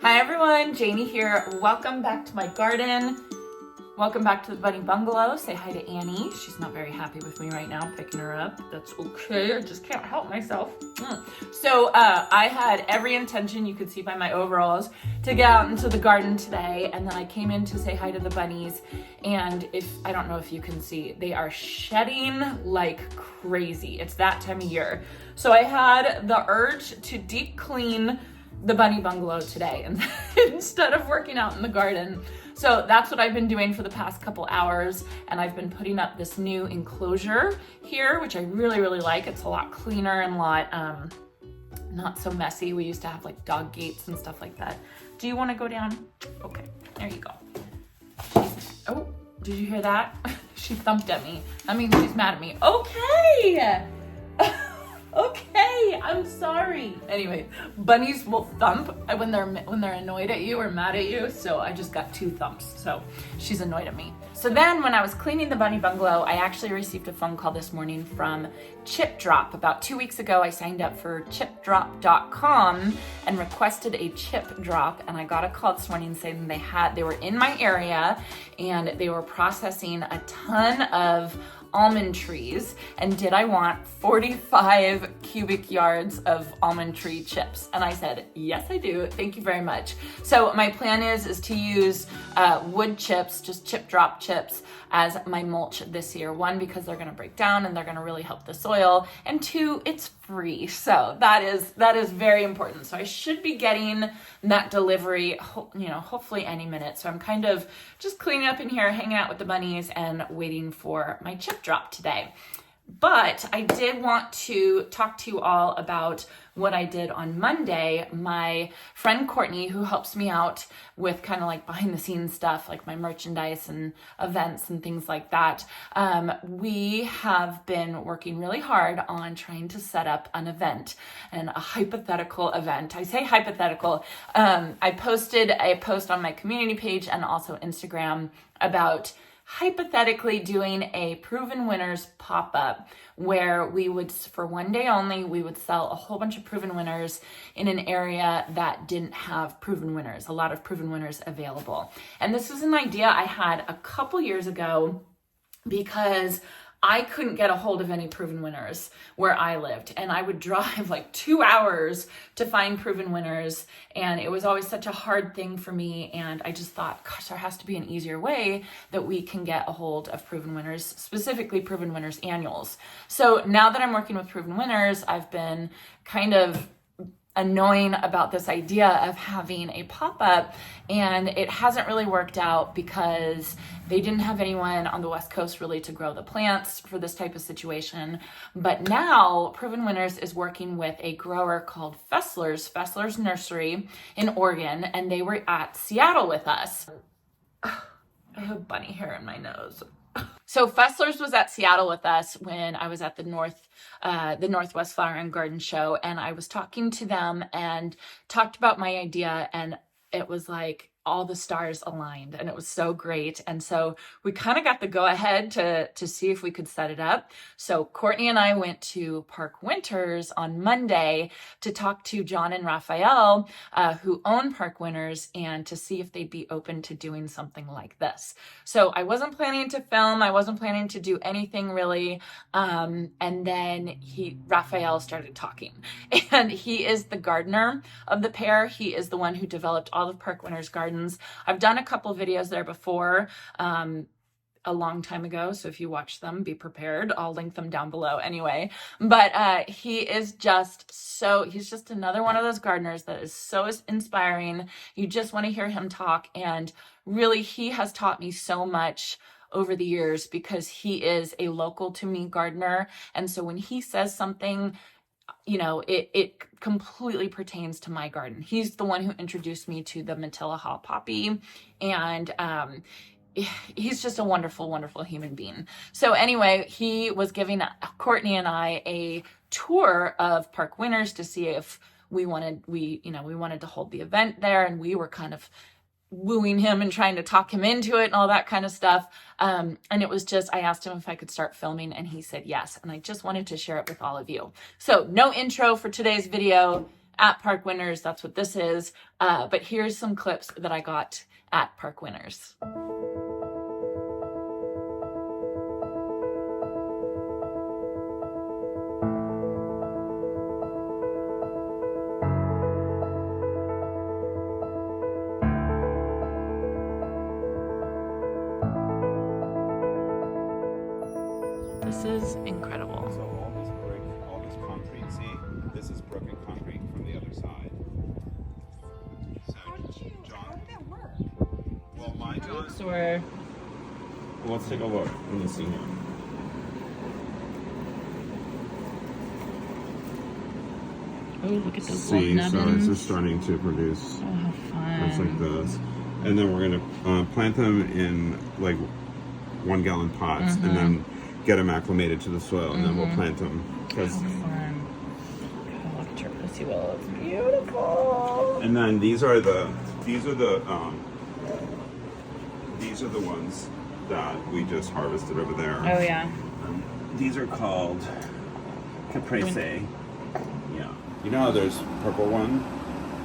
Hi everyone, Janie here. Welcome back to my garden. Welcome back to the Bunny Bungalow. Say hi to Annie. She's not very happy with me right now, picking her up. That's okay, I just can't help myself. So I had every intention, you could see by my overalls, to get out into the garden today, and then I came in to say hi to the bunnies, and I don't know if you can see, they are shedding like crazy. It's that time of year. So I had the urge to deep clean the Bunny Bungalow today and instead of working out in the garden. So that's what I've been doing for the past couple hours, and I've been putting up this new enclosure here, which I really like. It's a lot cleaner and a lot not so messy. We used to have like dog gates and stuff like that. Do you want to go down? Okay, there you go. Oh, did you hear that? She thumped at me. I mean, she's mad at me. Okay. Okay, I'm sorry. Anyway, bunnies will thump when they're annoyed at you or mad at you, so I just got 2 thumps, so she's annoyed at me. So then when I was cleaning the Bunny Bungalow, I actually received a phone call this morning from Chip Drop. About 2 weeks ago, I signed up for chipdrop.com and requested a chip drop, and I got a call this morning saying they were in my area and they were processing a ton of almond trees, and did I want 45 cubic yards of almond tree chips? And I said, yes, I do. Thank you very much. So my plan is to use wood chips, just chip drop chips, as my mulch this year. 1, because they're gonna break down and they're gonna really help the soil, and 2, it's free. So that is very important. So I should be getting that delivery, hopefully any minute. So I'm kind of just cleaning up in here, hanging out with the bunnies, and waiting for my chip drop today. But I did want to talk to you all about what I did on Monday. My friend Courtney, who helps me out with kind of like behind the scenes stuff, like my merchandise and events and things like that, we have been working really hard on trying to set up an event, and a hypothetical event. I say hypothetical. I posted a post on my community page and also Instagram about hypothetically doing a Proven Winners pop-up where we would, for one day only, we would sell a whole bunch of Proven Winners in an area that didn't have Proven Winners, a lot of Proven Winners available. And this is an idea I had a couple years ago because I couldn't get a hold of any Proven Winners where I lived, and I would drive like 2 hours to find Proven Winners, and it was always such a hard thing for me, and I just thought, gosh, there has to be an easier way that we can get a hold of Proven Winners, specifically Proven Winners annuals. So now that I'm working with Proven Winners, I've been kind of annoying about this idea of having a pop-up, and it hasn't really worked out because they didn't have anyone on the West Coast really to grow the plants for this type of situation. But now Proven Winners is working with a grower called Fessler's Nursery in Oregon, and they were at Seattle with us. I have bunny hair in my nose. So Fessler's was at Seattle with us when I was at the Northwest Flower and Garden Show, and I was talking to them and talked about my idea, and it was like all the stars aligned, and it was so great. And so we kind of got the go ahead to see if we could set it up. So Courtney and I went to Park Winters on Monday to talk to John and Rafael, who own Park Winters, and to see if they'd be open to doing something like this. So I wasn't planning to film, I wasn't planning to do anything really. And then Rafael started talking, and he is the gardener of the pair. He is the one who developed all of Park Winters gardens. I've done a couple videos there before, a long time ago, so if you watch them, be prepared. I'll link them down below anyway. But he's just another one of those gardeners that is so inspiring. You just want to hear him talk, and really he has taught me so much over the years because he is a local to me gardener, and so when he says something, it completely pertains to my garden. He's the one who introduced me to the Matilla Hall poppy, and he's just a wonderful, wonderful human being. So anyway, he was giving Courtney and I a tour of Park Winters to see if we wanted to hold the event there, and we were kind of wooing him and trying to talk him into it and all that kind of stuff. And it was just, I asked him if I could start filming, and he said yes. And I just wanted to share it with all of you. So no intro for today's video. at Park Winners, that's what this is. But here's some clips that I got at Park Winners. This is incredible. So all this brick, all this concrete, see? This is broken concrete from the other side. So, How did that work? well, my John. Or Well, let's take a look. Let me see here. oh, look at those See, little so it's nubbins. just starting to produce. Oh, how fun. It's like this. And then we're gonna plant them in like 1 gallon pots and then get them acclimated to the soil and then we'll plant them. How fun. Oh, look at your pussy willow. It's beautiful. And then these are the ones that we just harvested over there. Oh, yeah. These are called caprese. Yeah. You know how there's purple one?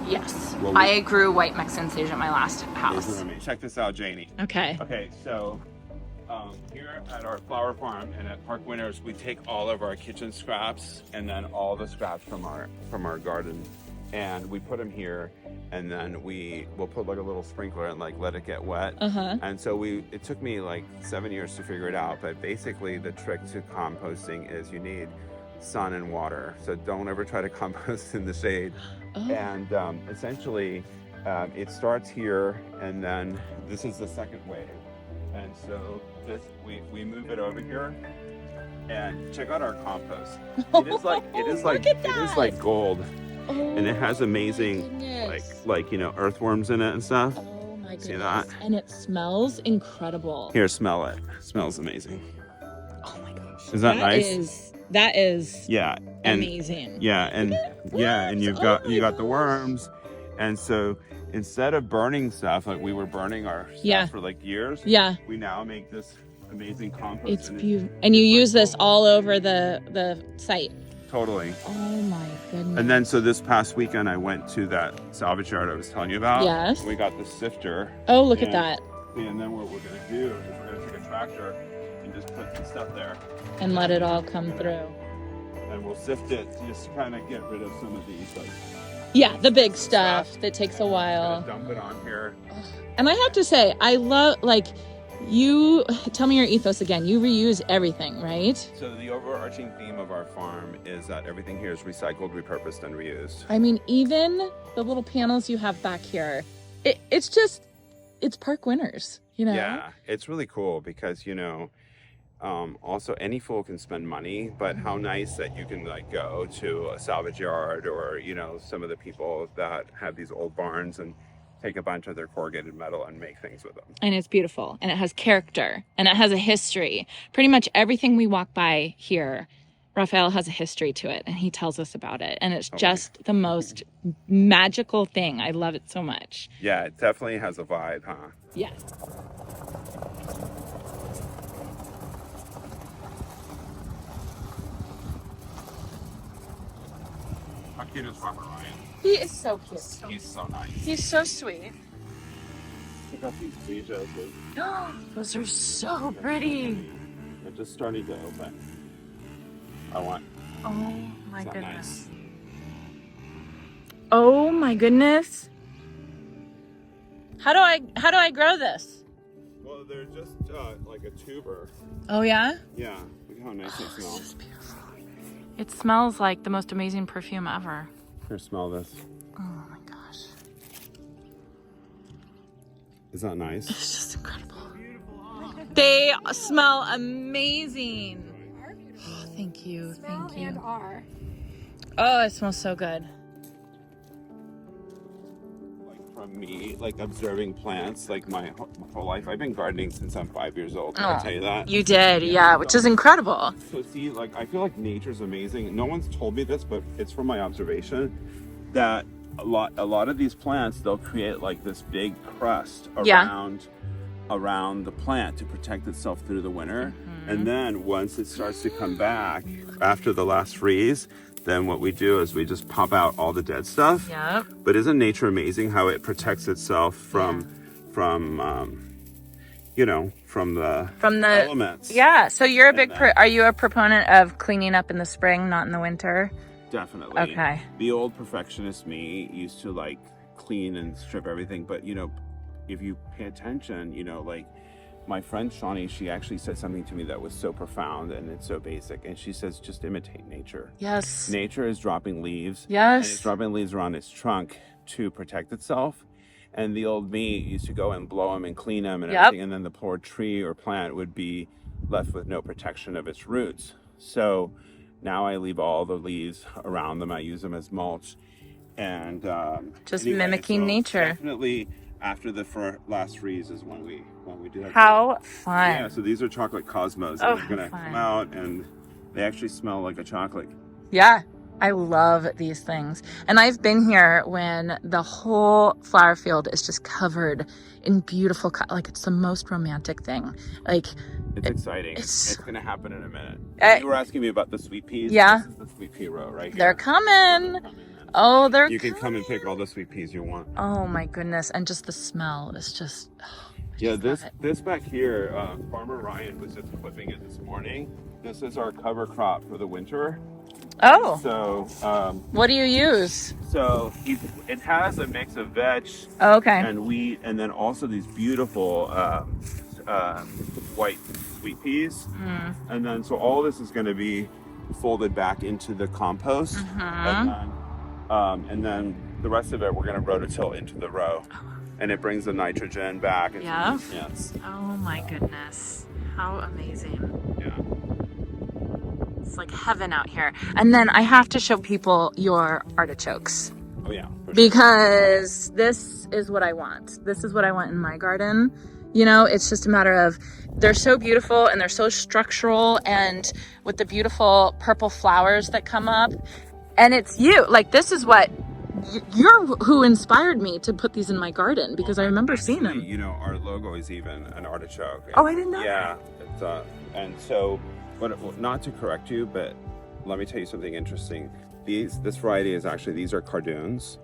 Yes. Well, I grew white Mexican sage at my last house. Listen to me. Check this out, Janie. Okay. Okay, so here at our flower farm and at Park Winners, we take all of our kitchen scraps and then all the scraps from our garden, and we put them here, and then we'll put like a little sprinkler and like let it get wet. And so it took me like 7 years to figure it out, but basically the trick to composting is you need sun and water. So don't ever try to compost in the shade. And essentially it starts here, and then this is the second wave. And so this we move it over here, and check out our compost. It is like gold, and it has amazing like you know, earthworms in it and stuff. Oh my goodness. See that? And it smells incredible. Here, smell it. It smells amazing. Oh my gosh. Is that nice? That is Yeah, and amazing. yeah, and you've got the worms, and so instead of burning stuff like we were burning our stuff for like years, we now make this amazing compost. It's beautiful, and you use this all over the site. Totally. Oh my goodness. And then so this past weekend I went to that salvage yard I was telling you about. Yes. We got the sifter. Oh, look at that. And then what we're gonna do is we're gonna take a tractor and just put some stuff there. And let it all come through. And we'll sift it just to kind of get rid of some of these like the big stuff that takes a while. Dump it on here. And I have to say, I love, like, you, tell me your ethos again. You reuse everything, right? So the overarching theme of our farm is that everything here is recycled, repurposed, and reused. I mean, even the little panels you have back here, it's Park Winners, you know? Yeah, it's really cool because, you know, also any fool can spend money, but how nice that you can like go to a salvage yard or, you know, some of the people that have these old barns and take a bunch of their corrugated metal and make things with them. And it's beautiful, and it has character, and it has a history. Pretty much everything we walk by here, Rafael has a history to it, and he tells us about it. And it's just the most magical thing. I love it so much. Yeah, it definitely has a vibe, huh? Yeah. How cute is Farmer Ryan? He is so cute. He's so nice. He's so sweet. Check out these freesias. Those are so pretty. They're just starting to open. I want. Oh my Isn't that goodness. nice? Oh my goodness. How do I grow this? Well, they're just like a tuber. Oh yeah? Yeah. Look how nice it smells. This is beautiful. It smells like the most amazing perfume ever. Here, smell this. Oh my gosh. Is that nice? It's just incredible. They smell amazing. Oh, thank you. Thank you. And are. Oh, it smells so good. Like from me, like observing plants, like my whole life. I've been gardening since I'm 5 years old. Can I tell you that? You did, yeah, which is incredible. So see, like I feel like nature's amazing. No one's told me this, but it's from my observation that a lot of these plants, they'll create like this big crust around the plant to protect itself through the winter. And then once it starts to come back after the last freeze, then what we do is we just pop out all the dead stuff. Yep. But isn't nature amazing how it protects itself from you know, from the elements? Yeah. So you're a big. then- Are you a proponent of cleaning up in the spring, not in the winter? Definitely. Okay. The old perfectionist me used to like clean and strip everything, but you know, if you pay attention, you know, like my friend Shawnee, she actually said something to me that was so profound and it's so basic. And she says, just imitate nature. Yes. Nature is dropping leaves. Yes. And it's dropping leaves around its trunk to protect itself. And the old me used to go and blow them and clean them and everything. And then the poor tree or plant would be left with no protection of its roots. So now I leave all the leaves around them. I use them as mulch. And Just anyway, mimicking so nature. Definitely after the last freeze is when we do that. How fun. Yeah, so these are chocolate cosmos. Oh, And they're gonna fun. come out and they actually smell like a chocolate. Yeah. I love these things. And I've been here when the whole flower field is just covered in beautiful, like it's the most romantic thing. Like, It's exciting. it's- It's gonna happen in a minute. Uh, You were asking me about the sweet peas. Yeah. This is the sweet pea row right here. they're coming. They're coming in. Oh, they're You can come and pick all the sweet peas you want. Oh my goodness. And just the smell is just, Yeah, love this it. this back here, Farmer Ryan was just clipping it this morning. This is our cover crop for the winter. oh, So what do you use? it has a mix of veg Oh, okay. and wheat, and then also these beautiful white sweet peas. Mm. And then so all this is going to be folded back into the compost, and then the rest of it we're going to rototill into the row, and it brings the nitrogen back. Into Yeah? the nutrients. Oh my goodness. How amazing. Yeah. It's like heaven out here. And then I have to show people your artichokes Oh yeah. For sure. because this is what I want. This is what I want in my garden. You know, it's just a matter of they're so beautiful and they're so structural, and with the beautiful purple flowers that come up. And it's you. Like, this is what you're who inspired me to put these in my garden because I remember seeing them. You know, our logo is even an artichoke. Oh, I didn't know Yeah, it's and so, but not to correct you, but let me tell you something interesting. This variety is actually, these are cardoons.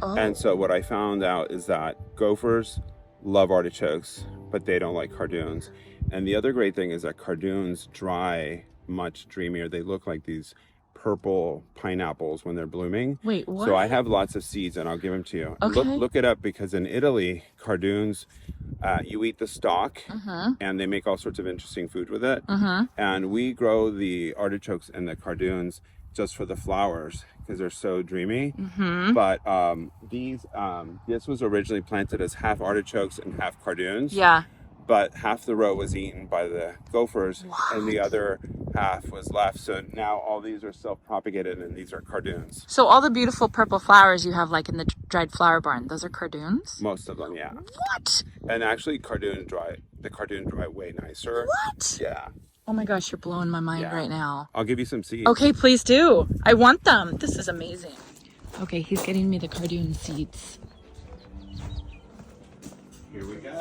Oh. And so what I found out is that gophers love artichokes, but they don't like cardoons. And the other great thing is that cardoons dry much dreamier. They look like these purple pineapples when they're blooming. Wait, what? So I have lots of seeds and I'll give them to you. Okay. Look it up, because in Italy, cardoons, you eat the stalk and they make all sorts of interesting food with it. And we grow the artichokes and the cardoons just for the flowers because they're so dreamy. But this was originally planted as half artichokes and half cardoons. Yeah. But half the row was eaten by the gophers and the other half was left. So now all these are self-propagated and these are cardoons. So all the beautiful purple flowers you have like in the dried flower barn, those are cardoons? Most of them, yeah. What? And actually the cardoon dry way nicer. What? Yeah. Oh my gosh, you're blowing my mind Yeah. right now. I'll give you some seeds. Okay, please do. I want them. This is amazing. Okay, he's getting me the cardoon seeds. Here we go.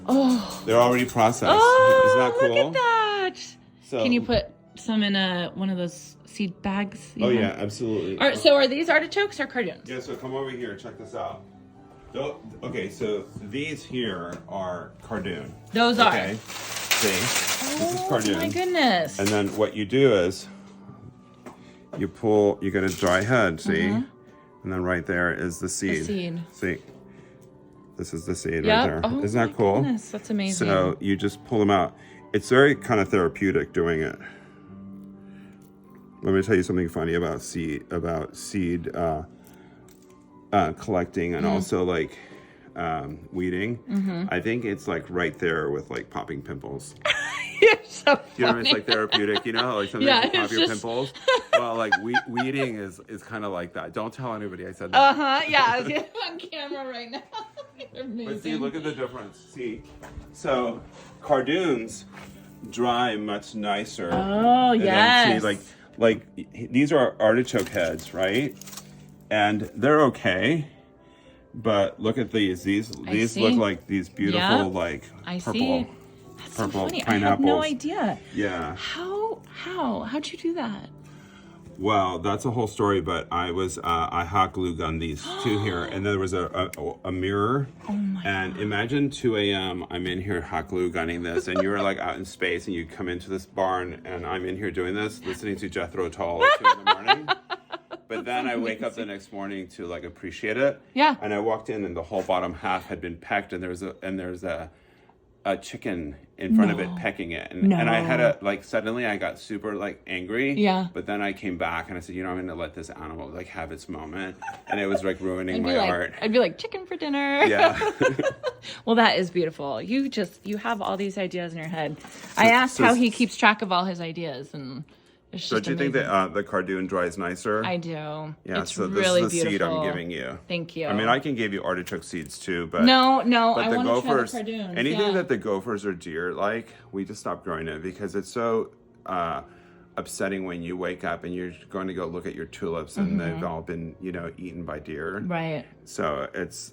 Oh. They're already processed. Oh, Isn't that cool? look at that. So, Can you put some in one of those seed bags? Oh yeah, absolutely. So are these artichokes or cardoons? Yeah, so come over here, check this out. Okay, so these here are cardoon. Those are. Okay. See? This is Oh cardoon. my goodness. And then what you do is you get a dry head, see? And then right there is the seed. seed. See? This is the seed Yep. right there. Oh Isn't that my cool? goodness, that's amazing. So you just pull them out. It's very kind of therapeutic doing it. Let me tell you something funny about seed collecting and also like weeding. I think it's like right there with like popping pimples. You're so You know, funny. it's like therapeutic. You know, how, like sometimes Yeah, you pop it's your just- pimples. Well, like weeding is kind of like that. Don't tell anybody I said that. Yeah, I'm on camera right now. They're amazing. But see, look at the difference. See, so cardoons dry much nicer. Oh, And then yes. see, like these are artichoke heads, right? And they're okay. But look at these. These see. look like these beautiful Yep. like I purple. see. That's so purple funny. I had no pineapples. idea. Yeah. How'd you do that? Well, that's a whole story, but I hot glue gunned these two here, and there was a mirror. Oh my And imagine 2 a.m. I'm in here hot glue gunning this, and you're like out in space, and you come into this barn, and I'm in here doing this, listening to Jethro Tull at 2 in the morning. But then I wake up the next morning to like appreciate it. Yeah. And I walked in, and the whole bottom half had been pecked, and there's a chicken in front of it pecking it, and I had a like suddenly I got super like angry. Yeah. But then I came back and I said, you know, I'm gonna let this animal like have its moment, and it was like ruining my art. I'd be like, chicken for dinner. Yeah. Well, that is beautiful. You have all these ideas in your head. I asked how he keeps track of all his ideas, and it's just So do you think amazing. that the cardoon dries nicer? I do. Yeah. It's So this really is the seed beautiful. I'm giving you. Thank you. I mean, I can give you artichoke seeds too, but No, But I the want to try the gophers, cardoons. anything yeah. that the gophers or deer like, we just stopped growing it because it's so upsetting when you wake up and you're going to go look at your tulips and they've all been, you know, eaten by deer. Right. So it's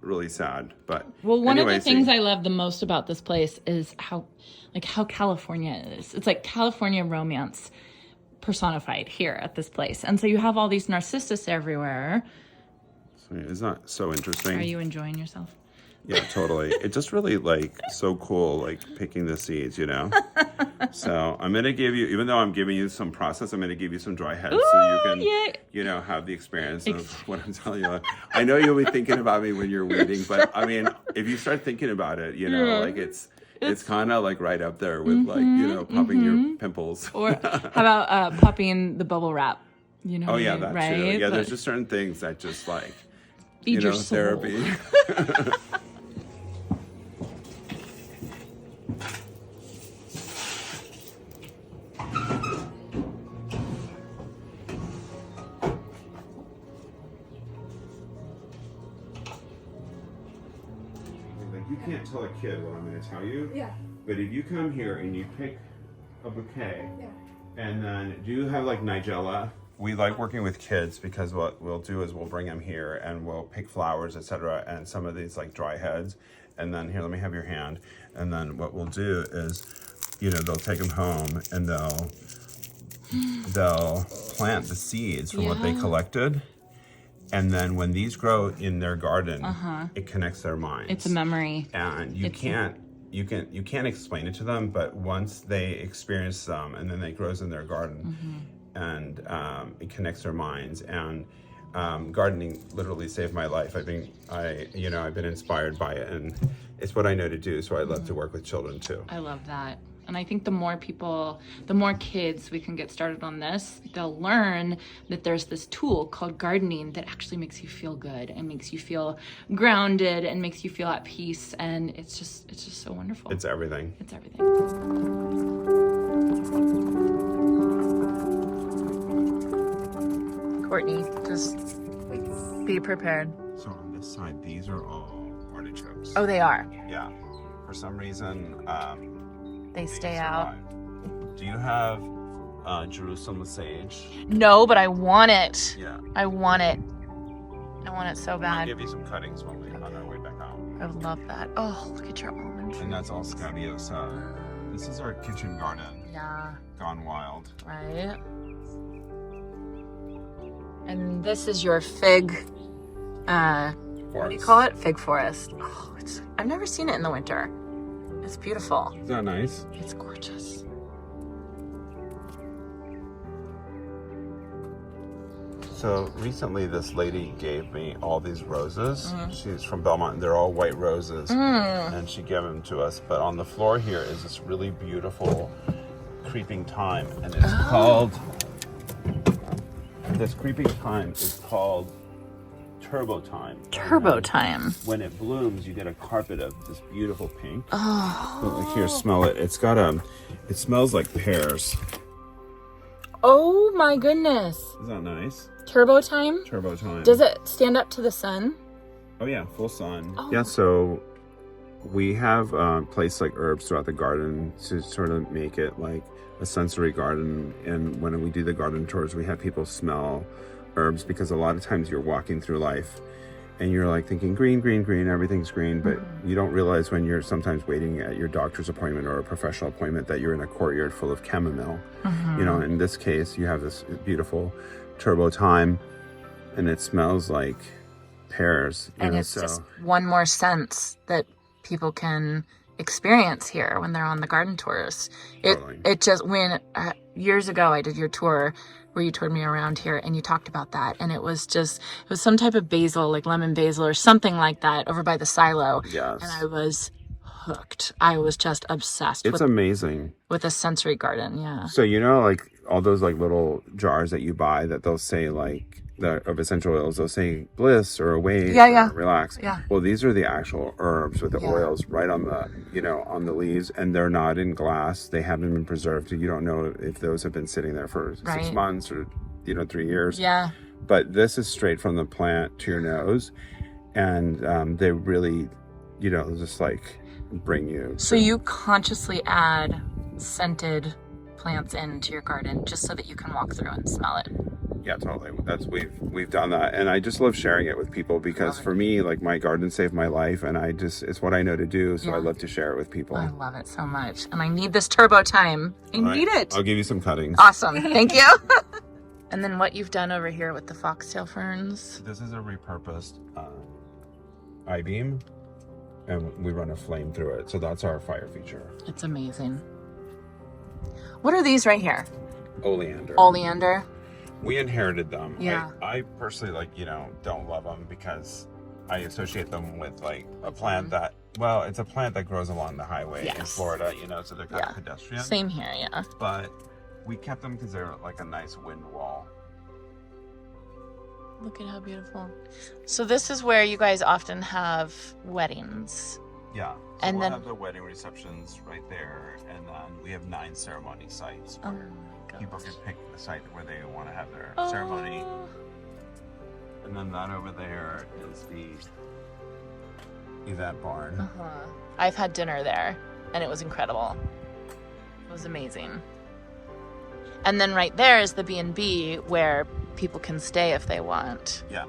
really sad. But Well, one anyway, of the things I love the most about this place is how California is. It's like California romance personified here at this place. And so you have all these narcissus everywhere. Isn't that so interesting? Are you enjoying yourself? Yeah, totally. It's just really like so cool, like picking the seeds, you know? So I'm going to give you, even though I'm giving you some process, I'm going to give you some dry heads so you can, yay. you know, have the experience of what I'm telling you. I know you'll be thinking about me when you're weeding, but I mean, if you start thinking about it, you know, like it's kind of like right up there with like, you know, popping your pimples. Or how about popping the bubble wrap? You know, Oh yeah, that right? too. Yeah, But there's just certain things that just like, feed you your know, soul. therapy. Like you can't tell a kid what I'm going to tell you. Yeah. But if you come here and you pick a bouquet, Yeah. and then do you have like Nigella? We like working with kids because what we'll do is we'll bring them here and we'll pick flowers, etc. And some of these like dry heads. And then here, let me have your hand. And then what we'll do is, you know, they'll take them home and they'll plant the seeds from what they collected. And then when these grow in their garden, it connects their minds. It's a memory. And you can't explain it to them, but once they experience them and then it grows in their garden and it connects their minds. And gardening literally saved my life. I've been inspired by it, and it's what I know to do. So I love to work with children too. I love that. And I think the more kids we can get started on this, they'll learn that there's this tool called gardening that actually makes you feel good and makes you feel grounded and makes you feel at peace. And it's just so wonderful. It's everything. It's everything. Courtney, just be prepared. So on this side, these are all artichokes. Oh, they are. Yeah. For some reason, They stay survive. out. Do you have Jerusalem sage? No, but I want it. Yeah. I want it. I want it so I'll bad. give you some cuttings when we on our way back out. I would love that. Oh, look at your almond. And that's all scabiosa. This is our kitchen garden Yeah, gone wild. right. And this is your fig. What do you call it? Fig forest. Oh, I've never seen it in the winter. It's beautiful. Is that nice? It's gorgeous. So recently this lady gave me all these roses. She's from Belmont and they're all white roses. And she gave them to us. But on the floor here is this really beautiful creeping thyme. And it's called, this creeping thyme is called turbo thyme. Turbo time. When it blooms, you get a carpet of this beautiful pink. Oh. Like here, smell it. It's got it smells like pears. Oh my goodness. Is that nice? Turbo time? Turbo thyme. Does it stand up to the sun? Oh yeah, full sun. Oh. Yeah, so we have placed like herbs throughout the garden to sort of make it like a sensory garden. And when we do the garden tours, we have people smell herbs because a lot of times you're walking through life and you're like thinking green, green, green, everything's green, but you don't realize when you're sometimes waiting at your doctor's appointment or a professional appointment that you're in a courtyard full of chamomile. You know, in this case, you have this beautiful turbo thyme, and it smells like pears. And it's just one more sense that people can experience here when they're on the garden tours. It just, when years ago I did your tour where you toured me around here and you talked about that, and it was some type of basil, like lemon basil or something like that over by the silo. Yes. And I was hooked. I was just obsessed. It's amazing. With a sensory garden. Yeah. So, you know, like all those like little jars that you buy that they'll say like of essential oils, they'll say bliss or await or relax. Yeah. Well, these are the actual herbs with the oils right on the, you know, on the leaves, and they're not in glass. They haven't been preserved. You don't know if those have been sitting there for 6 months or, you know, 3 years. Yeah. But this is straight from the plant to your nose, and they really, you know, just like bring you. So you consciously add scented plants into your garden just so that you can walk through and smell it. Yeah, totally. We've done that, and I just love sharing it with people because for me, like, my garden saved my life, and it's what I know to do, so I love to share it with people. I love it so much, and I need this turbo time. I need it. I'll give you some cuttings. Awesome, thank you. And then what you've done over here with the foxtail ferns. This is a repurposed I-beam, and we run a flame through it, so that's our fire feature. It's amazing. What are these right here? Oleander. Oleander. We inherited them. Yeah. I personally, like, you know, don't love them because I associate them with like a plant that, well, it's a plant that grows along the highway in Florida, you know, so they're kind of pedestrian. Same here, yeah. But we kept them because they're like a nice wind wall. Look at how beautiful. So this is where you guys often have weddings. Yeah. So and we'll then have the wedding receptions right there, and then we have 9 ceremony sites where people can pick the site where they want to have their ceremony. And then that over there is the event barn. I've had dinner there, and it was incredible. It was amazing. And then right there is the B&B where people can stay if they want. Yeah.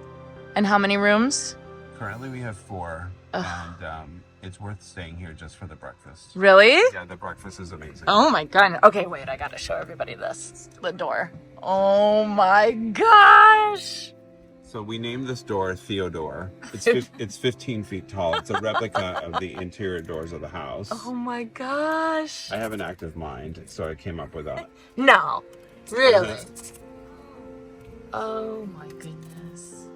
And how many rooms? Currently we have 4, and it's worth staying here just for the breakfast. Really? Yeah, the breakfast is amazing. Oh my god. Okay, wait, I gotta show everybody this. The door. Oh my gosh. So we named this door Theodore. It's 15 feet tall. It's a replica of the interior doors of the house. Oh my gosh. I have an active mind, so I came up with that. No. Really? Oh my goodness.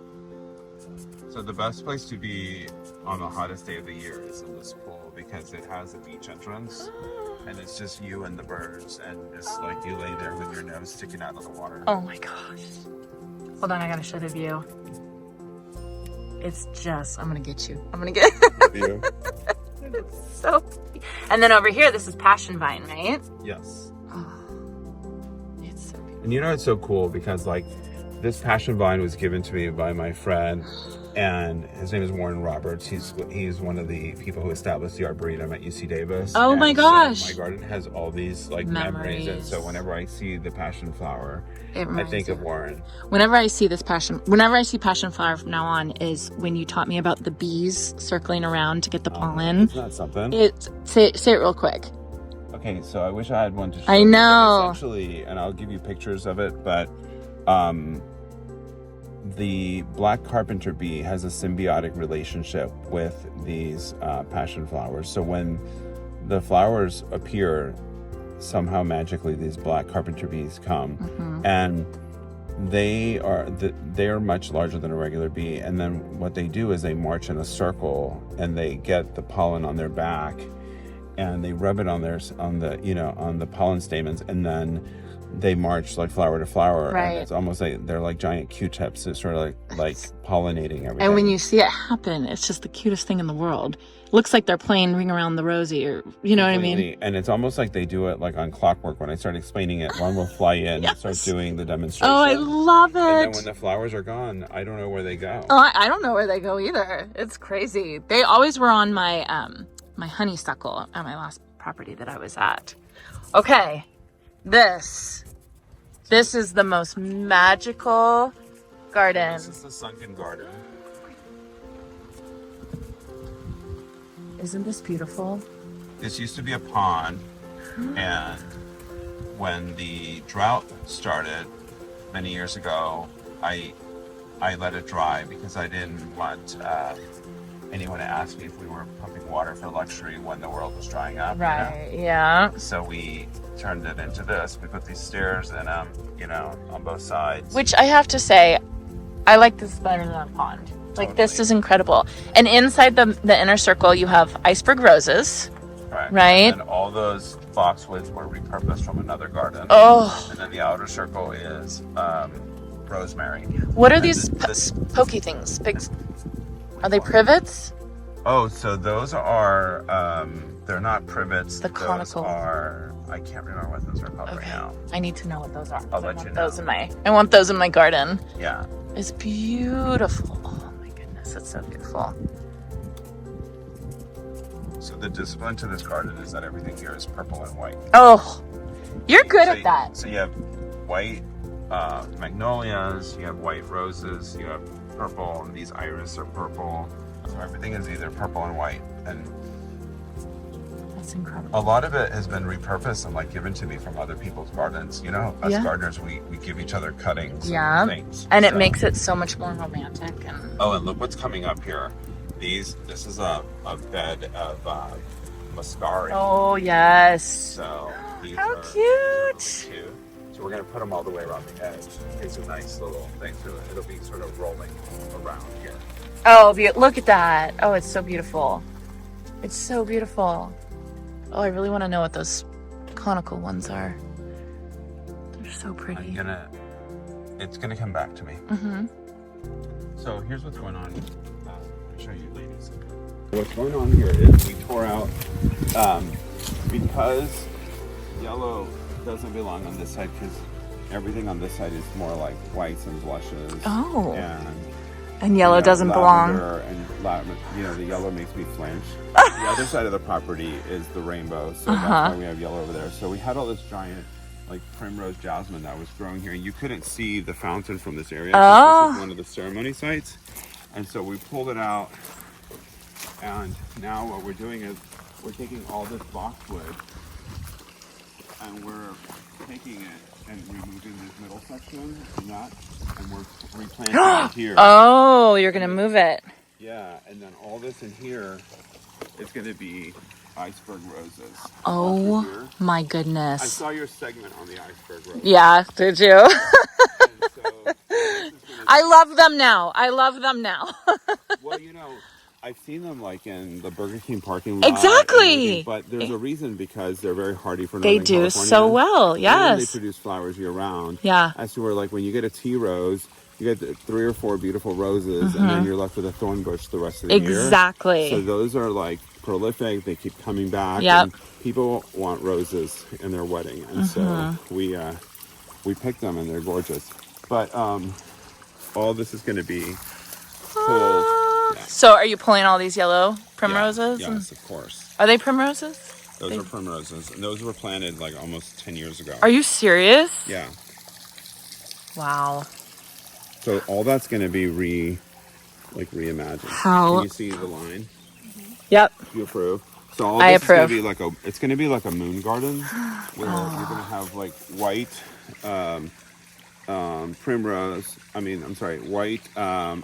So the best place to be on the hottest day of the year is in this pool because it has a beach entrance and it's just you and the birds and just like you lay there with your nose sticking out of the water. Oh my gosh. Hold on, I gotta show the view. It's just, I'm gonna get you. I'm gonna get you. It's so pretty. And then over here, this is passion vine, right? Yes. Oh, it's so beautiful. And you know, it's so cool because like this passion vine was given to me by my friend, and his name is Warren Roberts. He's one of the people who established the Arboretum at UC Davis. Oh my gosh. So my garden has all these like memories. And so whenever I see the passion flower, I think of Warren. Whenever I see passion flower from now on is when you taught me about the bees circling around to get the pollen. Isn't that something? Say it real quick. Okay, so I wish I had one to show I you, know. Essentially, and I'll give you pictures of it, but the black carpenter bee has a symbiotic relationship with these passion flowers. So when the flowers appear, somehow magically these black carpenter bees come, and they're much larger than a regular bee. And then what they do is they march in a circle and they get the pollen on their back, and they rub it on the pollen stamens, and then they march like flower to flower, right. And it's almost like they're like giant Q-tips. It's sort of like pollinating everything. And when you see it happen, it's just the cutest thing in the world. Looks like they're playing Ring Around the Rosie, or you know Completely. what I mean? And it's almost like they do it like on clockwork. When I start explaining it, one will fly in and start doing the demonstration. Oh, I love it. And then when the flowers are gone, I don't know where they go. Oh, I don't know where they go either. It's crazy. They always were on my my honeysuckle at my last property that I was at. Okay, this is the most magical garden. This is the sunken garden. Isn't this beautiful? This used to be a pond, and when the drought started many years ago, I let it dry because I didn't want anyone to ask me if we were pumping water for luxury when the world was drying up. Right, yeah. So we turned it into this. We put these stairs in them, on both sides. Which I have to say, I like this better than a pond. Like, this is incredible. And inside the inner circle, you have iceberg roses. Right. And all those boxwoods were repurposed from another garden. Oh. And then the outer circle is rosemary. What are these pokey things? Are they privets? Oh, so those are, they're not privets. The conical. Those are, I can't remember what those are called right now. I need to know what those are. I'll let you know. I want those in my garden. Yeah. It's beautiful. Oh my goodness, it's so beautiful. So the discipline to this garden is that everything here is purple and white. Oh, you're good at that. So you have white magnolias, you have white roses, you have purple, and these iris are purple. So everything is either purple and white. And that's incredible. a lot of it has been repurposed and given to me from other people's gardens. Us gardeners, we give each other cuttings and things. And it makes it so much more romantic. And oh, and look what's coming up here. This is a bed of muscari. Oh, yes. So these how are cute. So we're going to put them all the way around the edge. It's a nice little thing to it. It'll be sort of rolling around here. Oh, look at that. Oh, it's so beautiful. It's so beautiful. Oh, I really want to know what those conical ones are. They're so pretty. It's gonna come back to me. Mm-hmm. So here's what's going on. Let me show you ladies. What's going on here is we tore out, because yellow doesn't belong on this side, because everything on this side is more like whites and blushes. Oh. And yellow doesn't belong. And the yellow makes me flinch. The other side of the property is the rainbow, so that's why we have yellow over there. So we had all this giant, primrose jasmine that was growing here. You couldn't see the fountain from this area. Oh. This is one of the ceremony sites. And so we pulled it out, and now what we're doing is we're taking all this boxwood, and we're taking it and removing this middle section and we're replanting it here. Oh, you're gonna move it. Yeah, and then all this in here is gonna be iceberg roses. Oh my goodness. I saw your segment on the iceberg roses. Yeah, did you? And so I love them now. well, I've seen them in the Burger King parking lot. Exactly. But there's a reason, because they're very hardy for They Northern do California. so well, yes. And they produce flowers year round. Yeah. As to where when you get a tea rose, you get 3 or 4 beautiful roses, and then you're left with a thorn bush the rest of the year. Exactly. So those are prolific. They keep coming back. Yep. And people want roses in their wedding, and so we pick them, and they're gorgeous. But all this is going to be pulled. Yeah. So are you pulling all these yellow primroses? Yeah, yes, of course. Are they primroses? Those are primroses, and those were planted almost 10 years ago. Are you serious? Yeah. Wow. So all that's going to be reimagined. How? Can you see the line? Yep. You approve? So all I this approve. is going to be it's going to be like a moon garden, where you're going to have white white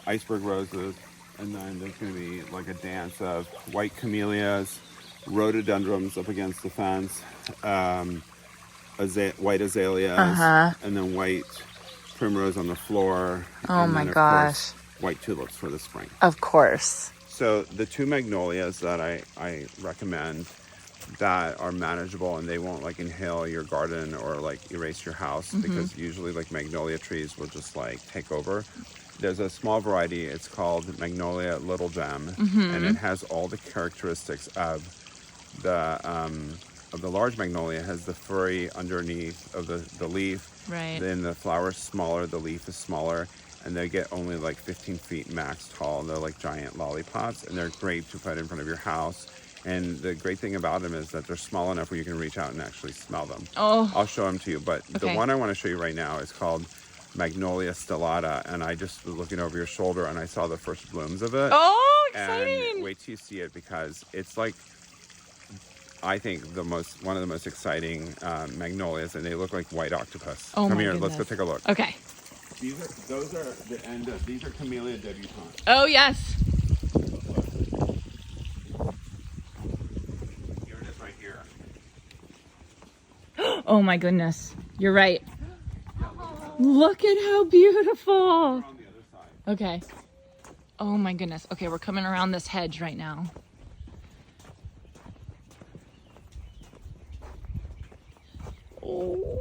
iceberg roses, and then there's going to be a dance of white camellias, rhododendrons up against the fence, white azaleas, and then white primrose on the floor. Oh and my then, of gosh. course, white tulips for the spring. Of course. So the 2 magnolias that I recommend that are manageable, and they won't inhale your garden or erase your house, because usually magnolia trees will just take over. There's a small variety. It's called Magnolia Little Gem, and it has all the characteristics of the large magnolia. It has the furry underneath of the leaf. Right. Then the flower's smaller, the leaf is smaller, and they get only 15 feet max tall. They're giant lollipops, and they're great to put in front of your house. And the great thing about them is that they're small enough where you can reach out and actually smell them. Oh. I'll show them to you, but the one I want to show you right now is called Magnolia stellata, and I just was looking over your shoulder and I saw the first blooms of it. Oh, exciting. And wait till you see it, because it's like, I think one of the most exciting magnolias, and they look like white octopus. Oh, Come my here, goodness. let's go take a look. Okay. Those are the end of, these are Camellia debutante. Oh, yes. Here it is right here. Oh my goodness. You're right. Look at how beautiful. On the other side. Okay. Oh my goodness. Okay, we're coming around this hedge right now. Oh.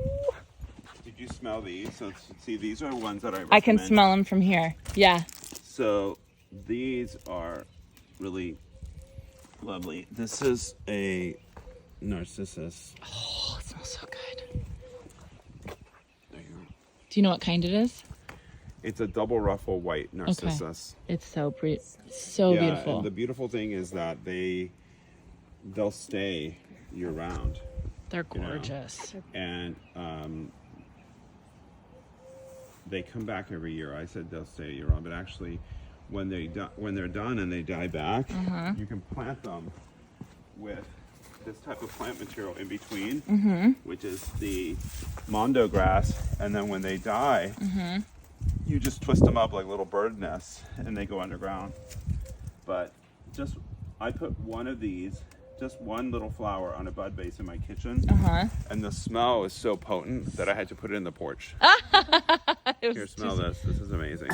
Did you smell these? So see, these are ones that I recommend. I can smell them from here. Yeah. So these are really lovely. This is a narcissus. Oh, it smells so good. There you go. Do you know what kind it is? It's a double ruffle white narcissus. It's so pretty. So Yeah, beautiful. and the beautiful thing is that they'll stay year round. They're gorgeous. And they come back every year. I said they'll stay year round, but actually when they're done and they die back, you can plant them with this type of plant material in between, which is the mondo grass, and then when they die, you just twist them up like little bird nests and they go underground. But I put one of these, just one little flower on a bud vase in my kitchen, and the smell is so potent that I had to put it in the porch. Here, smell this. This is amazing.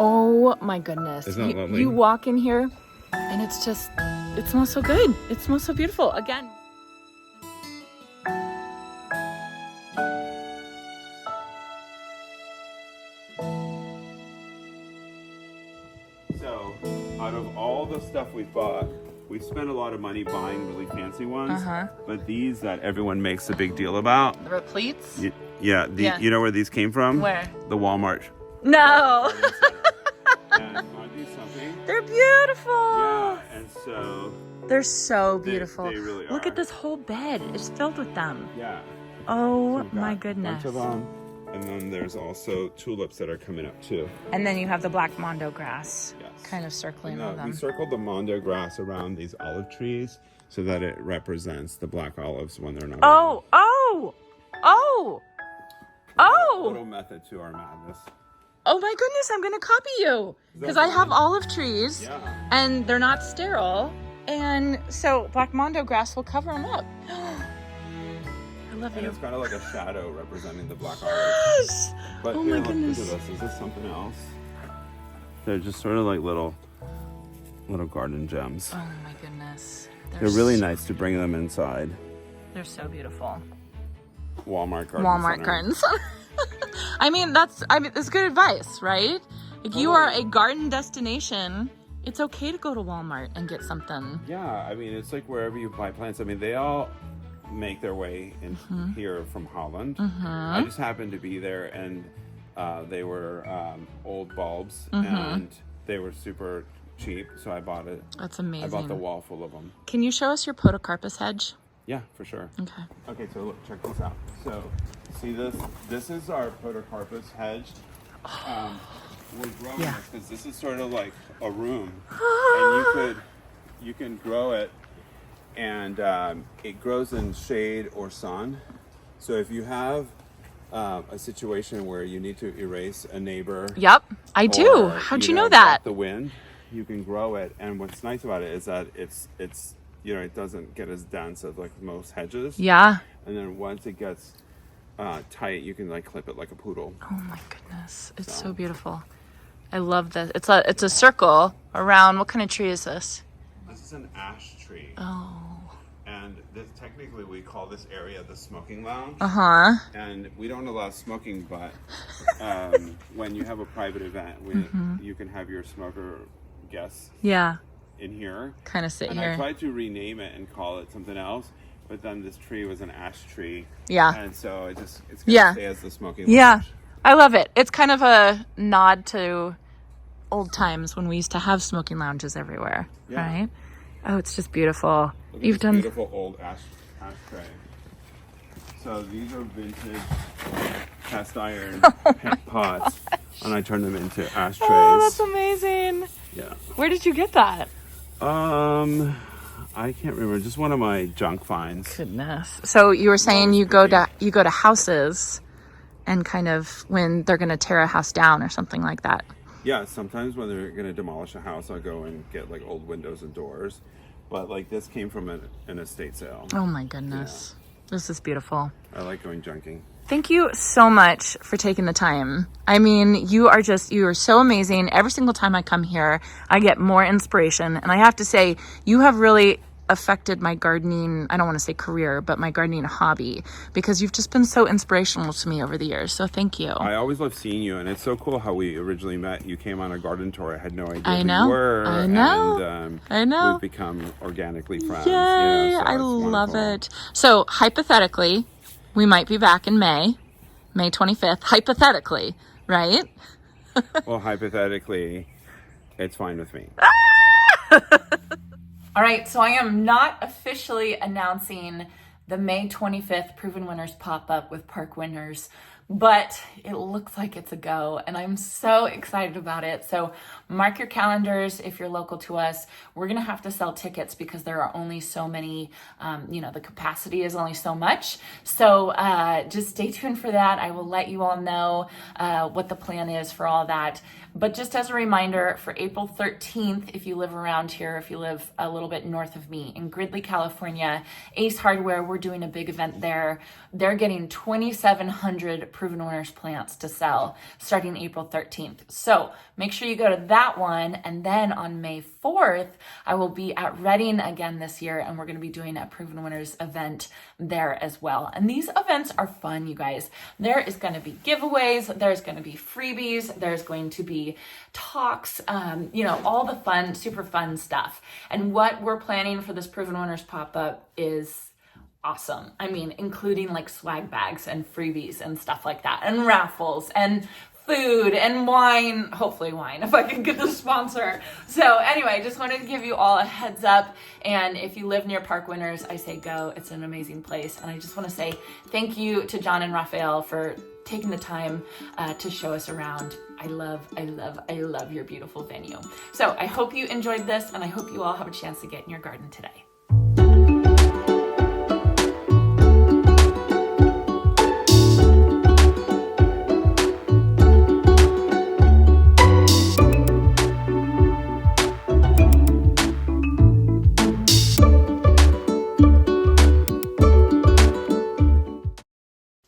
Oh my goodness. Isn't that lovely? You walk in here and it smells so good. It smells so beautiful. Again. So, out of all the stuff we bought, we spent a lot of money buying really fancy ones, but these that everyone makes a big deal about. The repletes? Yeah, you know where these came from? Where? The Walmart. No. And want to do something? They're beautiful. Yeah, and so They're so beautiful. they really Look are. at this whole bed. It's filled with them. Yeah. Oh We've my got goodness. A bunch of them. And then there's also tulips that are coming up too. And then you have the black mondo grass Yes. kind of circling all We them. circled the mondo grass around these olive trees so that it represents the black olives when they're not. Oh, oh, oh, oh. Little method to our madness. Oh my goodness, I'm gonna copy you. Because I have olive trees Yeah. and they're not sterile. And so black mondo grass will cover them up. I love And you. it's kind of like a shadow representing the black olive. Yes! But Oh here, my look, goodness. look at this. Is this something else? They're just sort of like little garden gems. Oh my goodness. They're really nice to bring them inside. They're so beautiful. Walmart garden. Walmart center. gardens. I mean, that's good advice, right? If you are a garden destination, it's okay to go to Walmart and get something. Yeah, I mean, it's like wherever you buy plants. I mean, they all make their way in here from Holland. I just happened to be there, and they were old bulbs, and they were super cheap, so I bought it. That's amazing. I bought the wall full of them. Can you show us your podocarpus hedge? Yeah, for sure. Okay. Okay, so look, check this out. So, see this? This is our podocarpus hedge. We're growing this because this is sort of like a room, and you can grow it, and it grows in shade or sun. So if you have a situation where you need to erase a neighbor, Yep, I do. or, How'd you know block that? the wind, you can grow it. And what's nice about it is that it's it doesn't get as dense as like most hedges. Yeah. And then once it gets tight, you can like clip it like a poodle. Oh my goodness, it's so beautiful. I love this. It's a circle around. What kind of tree is this? This is an ash tree. Oh. And this, technically we call this area the smoking lounge. Uh-huh. And we don't allow smoking, but when you have a private event, you can have your smoker guests Yeah. in here. Kind of sit And here. I tried to rename it and call it something else, but then this tree was an ash tree. Yeah. And so it's gonna stay as the smoking lounge. Yeah. I love it. It's kind of a nod to old times when we used to have smoking lounges everywhere, right? Oh, it's just beautiful. Look at You've this done beautiful old ashtray. So these are vintage cast iron pots. And I turn them into ashtrays. Oh, that's amazing. Yeah. Where did you get that? I can't remember. Just one of my junk finds. Goodness. So you were saying you go to houses and kind of when they're going to tear a house down or something like that. Yeah, sometimes when they're going to demolish a house, I'll go and get like old windows and doors. But like this came from an estate sale. Oh my goodness. Yeah. This is beautiful. I like going junking. Thank you so much for taking the time. I mean, you are so amazing. Every single time I come here, I get more inspiration. And I have to say, you have really affected my gardening, I don't want to say career, but my gardening hobby, because you've just been so inspirational to me over the years. So thank you. I always love seeing you, and it's so cool how we originally met. You came on a garden tour. I had no idea I who know. you were. I know. And, I know. We've become organically friends. Yay, So I it's love wonderful. it. So hypothetically, we might be back in May 25th, hypothetically, right? Well, hypothetically, it's fine with me. All right, so I am not officially announcing the May 25th Proven Winners pop-up with Park Winners, but it looks like it's a go, and I'm so excited about it. So mark your calendars if you're local to us. We're gonna have to sell tickets because there are only so many, the capacity is only so much. So just stay tuned for that. I will let you all know what the plan is for all that. But just as a reminder, for April 13th, if you live around here, if you live a little bit north of me in Gridley, California, Ace Hardware, we're doing a big event there. They're getting 2,700 Proven Winners plants to sell starting April 13th. So make sure you go to that one. And then on May 4th, I will be at Reading again this year, and we're going to be doing a Proven Winners event there as well. And these events are fun, you guys. There is going to be giveaways. There's going to be freebies. There's going to be talks, all the fun, super fun stuff. And what we're planning for this Proven Winners pop-up is awesome. I mean, including like swag bags and freebies and stuff like that, and raffles and food and wine, hopefully wine, if I can get the sponsor. So anyway, just wanted to give you all a heads up. And if you live near Park Winners, I say go. It's an amazing place. And I just want to say thank you to John and Rafael for taking the time to show us around. I love your beautiful venue. So I hope you enjoyed this, and I hope you all have a chance to get in your garden today.